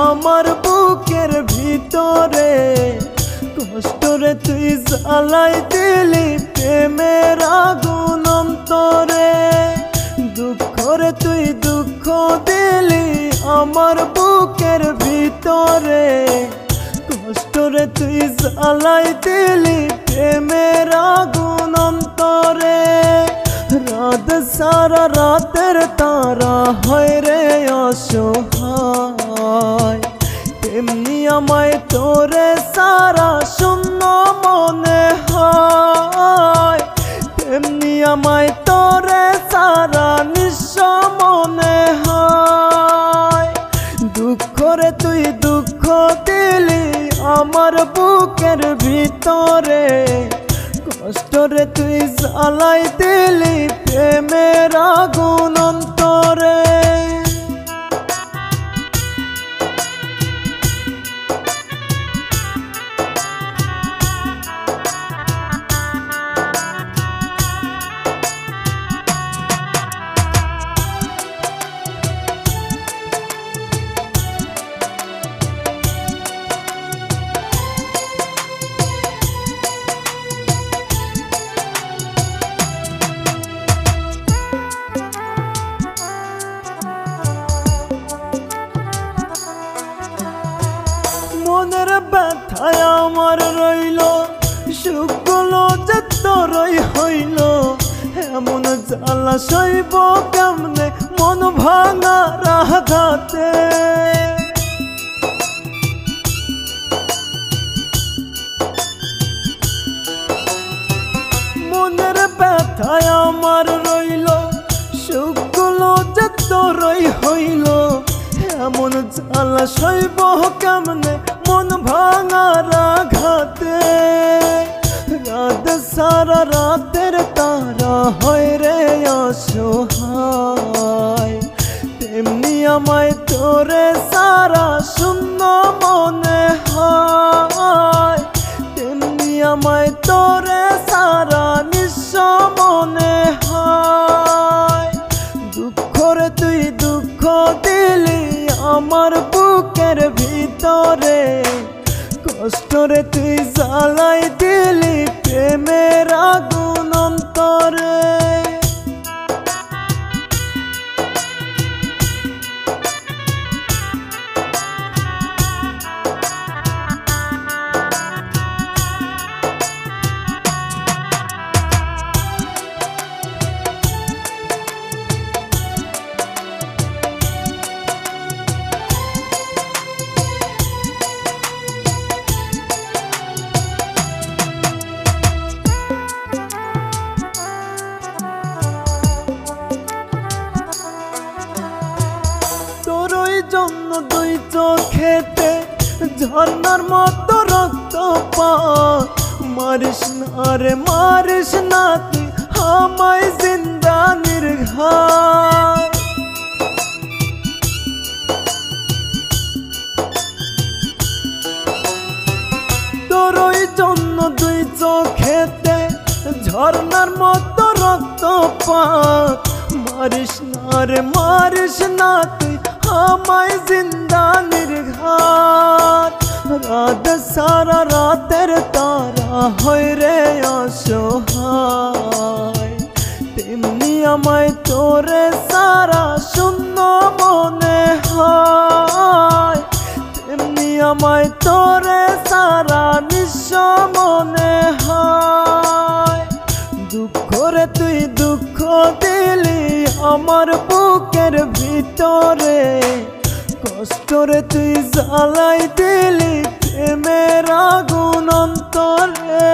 আমার বুকের ভিতরে, কষ্টরে তুই জ্বালাই দিলি প্রেমের আগুন অন্তরে। দুঃখরে তুই দুঃখ দিলি আমার বুকের ভিতরে, কষ্টরে তুই জ্বালাই দিলি প্রেমের আগুন অন্তরে। রাত সারা রাতের তারা হয় রে অসহায়, তেমনি আমায় তোরে সারা শূন্য মনে হয়, তেমনি আমায় তোরে সারা নিঃস্ব মনে হয়। দুঃখরে তুই দুঃখ দিলি আমার বুকের ভিতরে, কষ্টরে তুই জ্বালাই দিলি প্রেমের আগুন অন্তরে। মনের ব্যথায় আমার রইল, সুখগুলো যে তোরই হইল, এমন জ্বালা সইব কেমনে মন ভাঙা আঘাতে। মনের ব্যথায় আমার রইল, সুখগুলো যে তোরই হইল, এমন জ্বালা সইব কেমনে মন ভাঙার আঘাতে। রাত সারা রাতের তারা হয় রে অসহায়, তেমনি আমায় তোরে সারা শূন্য মনে হয়, তেমনি আমায় তোরে সারা নিঃস্ব মনে হয়। দুঃখরে তুই দুঃখ দিলি আমার বুকের ভিতরে, কষ্টরে তুই জ্বালাই দিলি প্রেমের আগুন অন্তরে। জন্য দুই চোখেতে ঝর্ণার মতো রক্তপাত, মারিস না রে মারিস না তুই আমায় জিন্দা নির্ঘাত। তোরই জন্য দুই চোখেতে ঝর্ণার মতো রক্তপাত, মারিস না রে মারিস না তুই আমায় জিন্দা নির্ঘাত। রাত সারা রাতের তারা হয় রে অসহায়, তেমনি আমায় তোরে সারা শূন্য মনে হয়, তেমনি আমায় তোরে সারা নিঃস্ব মনে হয়। দুঃখরে তুই দুঃখ দিলি আমার বুকের ভিতরে, কষ্টরে তুই জ্বালাই দিলি প্রেমের আগুন অন্তরে।